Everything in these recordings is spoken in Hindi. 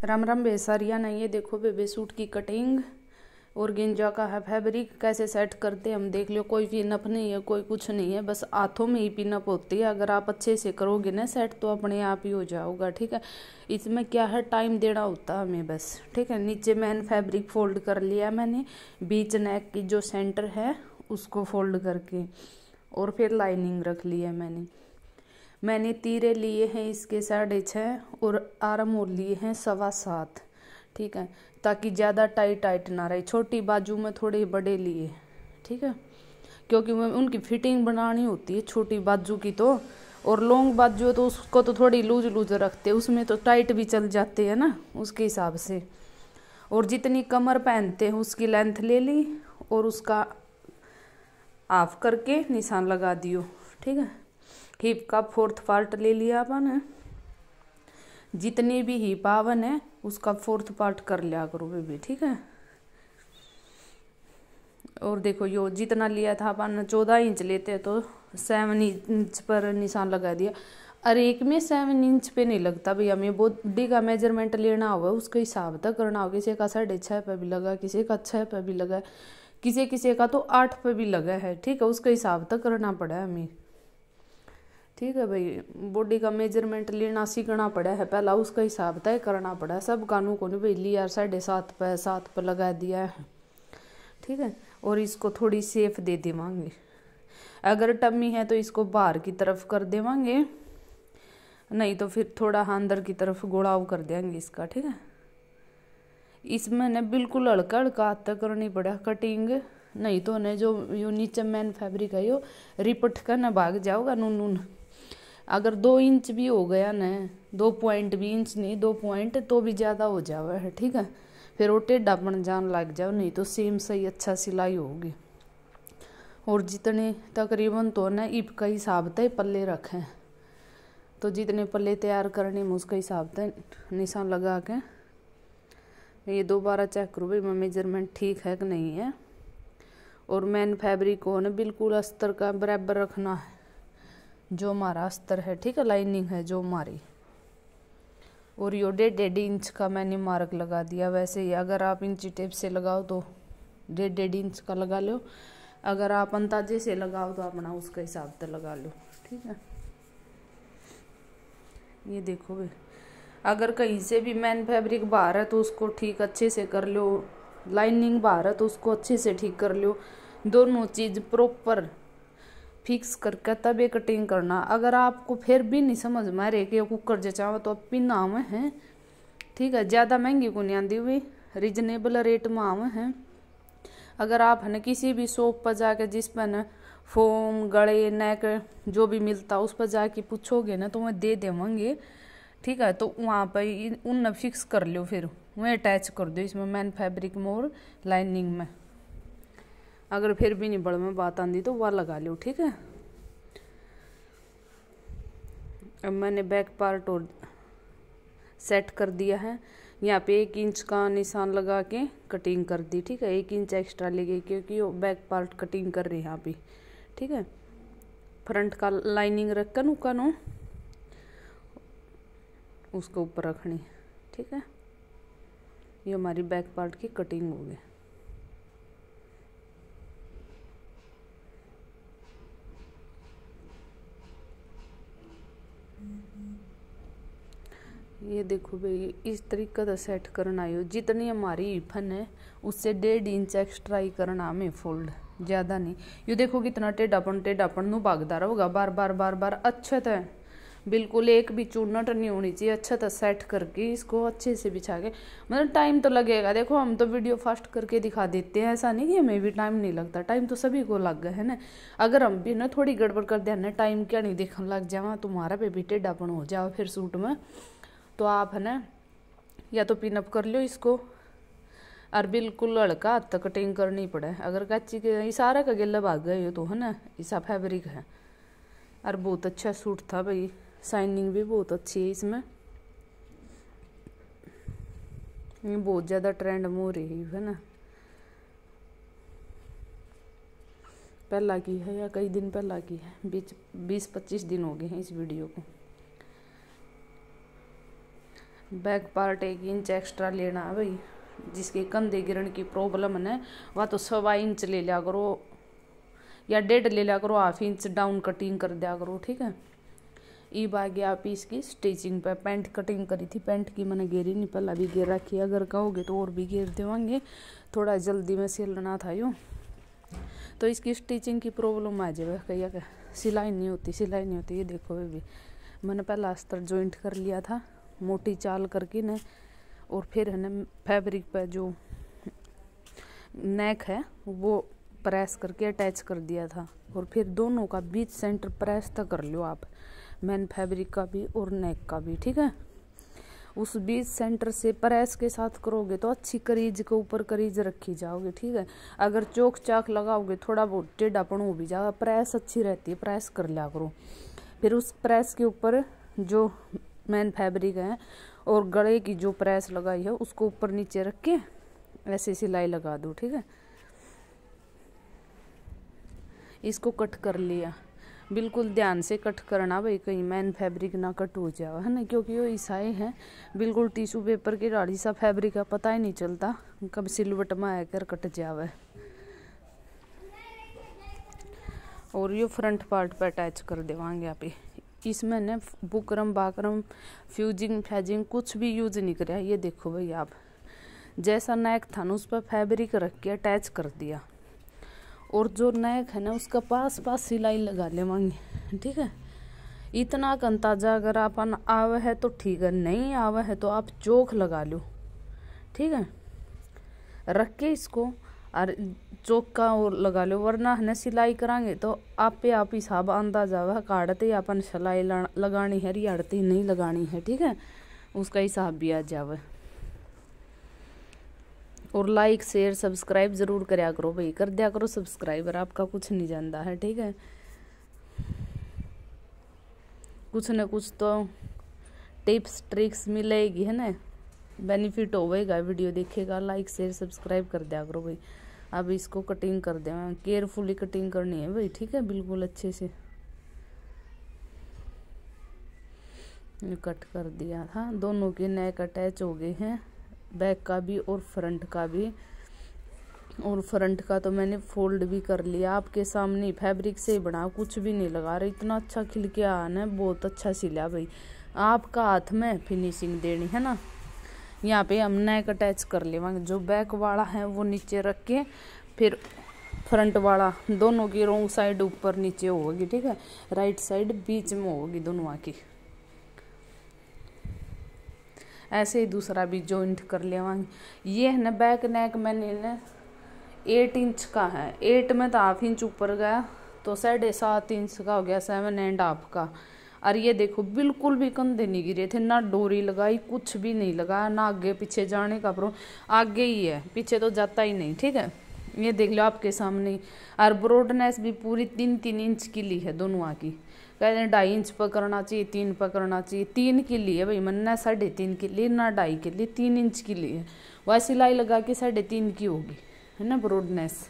राम राम बेसारिया नहीं, ये देखो बेबी सूट की कटिंग और गेंजा का है फैब्रिक कैसे सेट करते हम देख लो। कोई पिनअप नहीं है, कोई कुछ नहीं है, बस हाथों में ही पिनअप होती है। अगर आप अच्छे से करोगे ना सेट तो अपने आप ही हो जाओगा। ठीक है, इसमें क्या है, टाइम देना होता है हमें बस। ठीक है, नीचे मैंने फैब्रिक फोल्ड कर लिया मैंने, बीच नेक की जो सेंटर है उसको फोल्ड करके, और फिर लाइनिंग रख ली है मैंने तीरे लिए हैं इसके 6.5 और आर्म होल लिए हैं 7.25। ठीक है, ताकि ज़्यादा टाइट ना रहे। छोटी बाजू में थोड़े बड़े लिए। ठीक है, क्योंकि उनकी फिटिंग बनानी होती है छोटी बाजू की तो, और लॉन्ग बाजू है तो उसको तो थोड़ी लूज रखते हैं, उसमें तो टाइट भी चल जाते हैं ना उसके हिसाब से। और जितनी कमर पहनते हैं उसकी लेंथ ले ली और उसका हाफ करके निशान लगा दियो। ठीक है, हिप का 4th पार्ट ले लिया अपन, जितनी भी हिप आवन है उसका 4th पार्ट कर लिया करो बेबी। ठीक है, और देखो यो जितना लिया था अपन 14 इंच लेते तो 7 इंच पर निशान लगा दिया। और एक में 7 इंच पे नहीं लगता भाई, हमें बॉडी का मेजरमेंट लेना होगा, उसके हिसाब तक करना होगा। किसी का 6.5 पे भी लगा, किसी का 6 पे भी लगा, किसी का तो 8 पे भी लगा है। ठीक है, उसके हिसाब तक करना पड़ा है हमें। ठीक है भाई, बॉडी का मेजरमेंट लेना सीखना पड़ा है पहला, उसका हिसाब तय करना पड़ा है। सब कानून को नहीं भाई लिया 7.5 पे लगा दिया है। ठीक है, और इसको थोड़ी सेफ दे देवांगे। अगर टम्मी है तो इसको बाहर की तरफ कर देवांगे, नहीं तो फिर थोड़ा अंदर की तरफ गोड़ाव कर देंगे इसका। ठीक है, इसमें न बिल्कुल हल्का हल्का हाथ तक करनी पड़ा कटिंग, नहीं तो न जो यो नीचे मैन फैब्रिक है यो रिपट कर न भाग जाओगा नून। अगर 2 इंच भी हो गया न, 2 पॉइंट भी इंच नहीं 2 पॉइंट तो भी ज़्यादा हो जावा है। ठीक है, फिर वो टेढ़ापन जान लग जाओ, नहीं तो सेम सही अच्छा सिलाई होगी। और जितने तकरीबन तो न इप का हिसाब तय पल्ले रखें, तो जितने पल्ले तैयार करने में उसका हिसाब तय निशान लगा के ये दोबारा चेक करो भाई मेजरमेंट ठीक है कि नहीं है। और मैन फैब्रिक को न बिल्कुल अस्तर का बराबर रखना है, जो हमारा अस्तर है। ठीक है, लाइनिंग है जो हमारी। और यो 1.5 इंच का मैंने मार्क लगा दिया। वैसे ही अगर आप इंची टेप से लगाओ तो 1.5 इंच का लगा लो, अगर आप अंदाजे से लगाओ तो अपना उसका हिसाब से लगा लो। ठीक है, ये देखो भाई, अगर कहीं से भी मैन फैब्रिक बाहर है तो उसको ठीक अच्छे से कर लो, लाइनिंग बाहर है तो उसको अच्छे से ठीक कर लो। दोनों चीज़ प्रॉपर फिक्स करके तब ये कटिंग करना। अगर आपको फिर भी नहीं समझ में आ रही कि कुकर जचाओ तो पिन आवे हैं। ठीक है, ज़्यादा महंगी को नहीं आती हुई, रिजनेबल रेट में आवे हैं। अगर आप है ना किसी भी शॉप पर जाके जिस पर न फोम गले नेक जो भी मिलता उस पर जाके पूछोगे ना तो वह दे देंगे। ठीक है, तो वहाँ पर उन फिक्स कर लो, फिर वह अटैच कर दो इसमें मैन फैब्रिक में और लाइनिंग में। अगर फिर भी नहीं बड़ में बात आती तो वह लगा लो। ठीक है, अब मैंने बैक पार्ट और सेट कर दिया है। यहाँ पे 1 इंच का निशान लगा के कटिंग कर दी। ठीक है, 1 इंच एक्स्ट्रा ले गई क्योंकि वो बैक पार्ट कटिंग कर रही है यहाँ पे। ठीक है, फ्रंट का लाइनिंग रख कर नुकानो उसको ऊपर रखनी। ठीक है, ये हमारी बैक पार्ट की कटिंग हो गई। ये देखो भाई, इस तरीके से सेट करना है। जितनी हमारी फन है उससे 1.5 इंच एक्स्ट्रा ही करना हमें फोल्ड, ज़्यादा नहीं। ये देखो कितना टेढ़ापन नू भागदार होगा बार अच्छे से, बिल्कुल एक भी चूनट नहीं होनी चाहिए। अच्छा था सेट करके इसको अच्छे से बिछा के, मतलब टाइम तो लगेगा। देखो हम तो वीडियो फास्ट करके दिखा देते हैं, ऐसा नहीं कि हमें भी टाइम नहीं लगता। टाइम तो सभी को लग गया है ना। अगर हम भी ना थोड़ी गड़बड़ कर दें ना, टाइम क्या नहीं देखने लग जावा, तुम्हारा पे भी टेढ़ापन हो जाओ फिर सूट में, तो आप है ना या तो पिनअप कर लो इसको, और बिल्कुल हल्का हाथ तक कटिंग करनी पड़े। अगर कच्ची के इशारा का गिल्ला भाग गए तो है ना, ऐसा फैब्रिक है। और बहुत अच्छा सूट था भाई, शाइनिंग भी बहुत अच्छी है इसमें। ये बहुत ज़्यादा ट्रेंड में हो रही है ना, पहला की है या कई दिन पहला की है, 20-25 दिन हो गए हैं इस वीडियो को। बैक पार्ट 1 इंच एक्स्ट्रा लेना है भाई। जिसके कंधे गिरने की प्रॉब्लम है वह तो 1.25 इंच ले लिया करो या 1.5 ले लिया करो, 1/2 इंच डाउन कटिंग कर दिया करो, ठीक है। ई बागी आप इसकी स्टिचिंग पे पैंट कटिंग करी थी, पैंट की मैंने घेरी नहीं, पहला भी घेर रखी है, अगर कहोगे तो और भी घेर देवांगे, थोड़ा जल्दी में सिलना था यूँ। तो इसकी स्टिचिंग की प्रॉब्लम आ जाए कहीं का सिलाई नहीं होती। ये देखो बेबी, मैंने पहला अस्तर जॉइंट कर लिया था मोटी चाल करके न, और फिर है ना फैब्रिक पे जो नेक है वो प्रेस करके अटैच कर दिया था, और फिर दोनों का बीच सेंटर प्रेस तक कर लो आप, मेन फैब्रिक का भी और नेक का भी, ठीक है। उस बीच सेंटर से प्रेस के साथ करोगे तो अच्छी करीज के ऊपर करीज रखी जाओगे, ठीक है। अगर चौक चाक लगाओगे थोड़ा बहुत टेढ़ापन हो भी जाएगा, प्रेस अच्छी रहती है, प्रेस कर लिया करो। फिर उस प्रेस के ऊपर जो मेन फैब्रिक है और गले की जो प्रेस लगाई है उसको ऊपर नीचे रख के ऐसे सिलाई लगा दो, ठीक है। इसको कट कर लिया, बिल्कुल ध्यान से कट करना भाई, कहीं मेन फैब्रिक ना कट हो जाए, है ना, क्योंकि वो ईसाई है बिल्कुल टिश्यू पेपर की राड़ी सा फैब्रिक है, पता ही नहीं चलता कब सिलवट में आकर कट जावे। और ये फ्रंट पार्ट पे अटैच कर देवांगे आप। इसमें ने बुकरम बाकरम फ्यूजिंग फैजिंग कुछ भी यूज नहीं कराया। ये देखो भाई आप, जैसा नेक था ना उस पर फैब्रिक रख के अटैच कर दिया, और जो नेक है ना उसका पास सिलाई लगा लेवांगे, ठीक है। इतना अंदाजा अगर अपन आवे है तो ठीक है, नहीं आवे है तो आप चोक लगा लो, ठीक है, रख के इसको और चौक का और लगा लो, वरना है सिलाई करांगे तो आप पे आप हिसाब अंदाजा वह काटते अपन सिलाई लगानी है या नहीं लगानी है, ठीक है, उसका हिसाब भी आ जावे। और लाइक शेयर सब्सक्राइब जरूर करया करो भाई, कर दिया करो सब्सक्राइबर, आपका कुछ नहीं जानता है, ठीक है। कुछ न कुछ तो टिप्स ट्रिक्स मिलेगी, है ना, बेनिफिट होगा, वीडियो देखेगा, लाइक शेयर सब्सक्राइब कर दिया करो भाई। अब इसको कटिंग कर दे, केयरफुली कटिंग करनी है भाई, ठीक है, बिल्कुल अच्छे से। कट कर दिया था, दोनों के नेक अटैच हो गए हैं, बैक का भी और फ्रंट का भी। और फ्रंट का तो मैंने फोल्ड भी कर लिया आपके सामने, फैब्रिक से ही बना, कुछ भी नहीं लगा रहा, इतना अच्छा खिल के आना, बहुत अच्छा सिला भाई। आपका हाथ में फिनिशिंग देनी है ना। यहाँ पे हम नेक अटैच कर लेवांगे, जो बैक वाला है वो नीचे रख के, फिर फ्रंट वाला दोनों की रोंग साइड ऊपर नीचे होगी, ठीक है, राइट साइड बीच में होगी दोनों की। ऐसे ही दूसरा भी जॉइंट कर लेवांगे। ये है ना बैक नेक मैंने ना 8 इंच का है, 8 में तो 1/2 इंच ऊपर गया तो 7.5 इंच का हो गया, 7.5 का। और ये देखो बिल्कुल भी कंधे नहीं गिरे थे, ना डोरी लगाई, कुछ भी नहीं लगाया, ना आगे पीछे जाने का आगे ही है, पीछे तो जाता ही नहीं, ठीक है। ये देख लो आपके सामने। और ब्रॉडनेस भी पूरी 3-3 इंच की ली है दोनों की, कहते हैं 2.5 इंच पकड़ना चाहिए, 3 पकड़ना चाहिए, 3 की ली है भाई, मन ना 3.5 की ली, ना 2.5 की ली, 3 इंच की ली है। वह सिलाई लगा के 3.5 की होगी, है ना ब्रॉडनेस।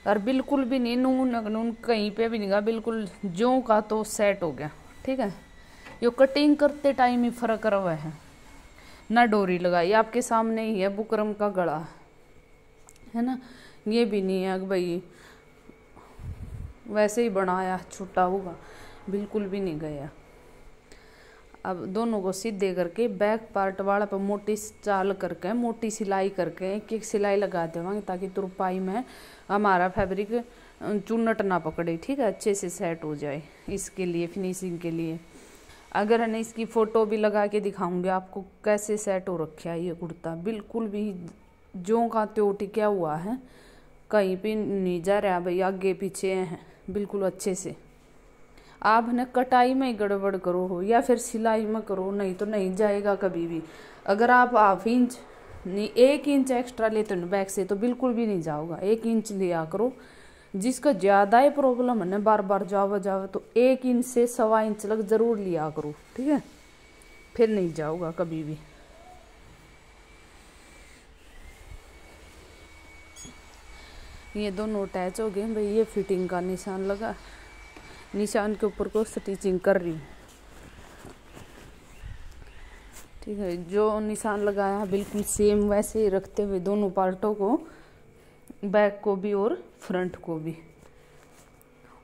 और बिल्कुल भी नहीं नून कहीं पे भी नहीं गया, बिल्कुल जो का तो सेट हो गया, ठीक है। ये कटिंग करते टाइम ही फर्क रहा है, ना डोरी लगाई, आपके सामने ही है बुकरम का गला, है ना। ये भी नहीं है भाई वैसे ही बनाया छोटा होगा, बिल्कुल भी नहीं गया। अब दोनों को सीधे करके बैक पार्ट वाला पर मोटी चाल करके मोटी सिलाई करके एक सिलाई लगा देवांगे, ताकि तुरपाई में हमारा फैब्रिक चुन्नट ना पकड़े, ठीक है, अच्छे से सेट हो जाए। इसके लिए फिनिशिंग के लिए अगर है ना इसकी फ़ोटो भी लगा के दिखाऊंगी आपको कैसे सेट हो रखा है ये कुर्ता, बिल्कुल भी जो का त्यों टिका हुआ है, कहीं भी नहीं जा रहा भाई, आगे पीछे है बिल्कुल अच्छे से। आप है ना कटाई में गड़बड़ करो हो या फिर सिलाई में करो, नहीं तो नहीं जाएगा कभी भी। अगर आप 1/2 इंच नहीं 1 इंच एक्स्ट्रा लेते हो बैक से तो बिल्कुल भी नहीं जाओगा, 1 इंच लिया करो। जिसका ज़्यादा ही प्रॉब्लम है ना बार बार जावा तो 1 इंच से 1.25 इंच लग जरूर लिया करो, ठीक है, फिर नहीं जाओगा कभी भी। ये दोनों अटैच हो गए भाई, ये फिटिंग का निशान लगा, निशान के ऊपर को स्टिचिंग कर रही हूँ। ठीक है, जो निशान लगाया बिल्कुल सेम वैसे ही रखते हुए दोनों पार्टों को, बैक को भी और फ्रंट को भी।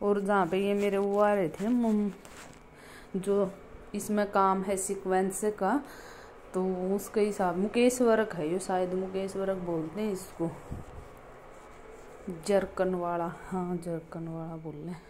और जहाँ पे ये मेरे वो आ रहे थे जो इसमें काम है सीक्वेंस का, तो उसके हिसाब मुकेश वर्क है, ये शायद मुकेश वर्क बोलते हैं इसको, जरकन वाला, हाँ जरकन वाला बोल रहे हैं।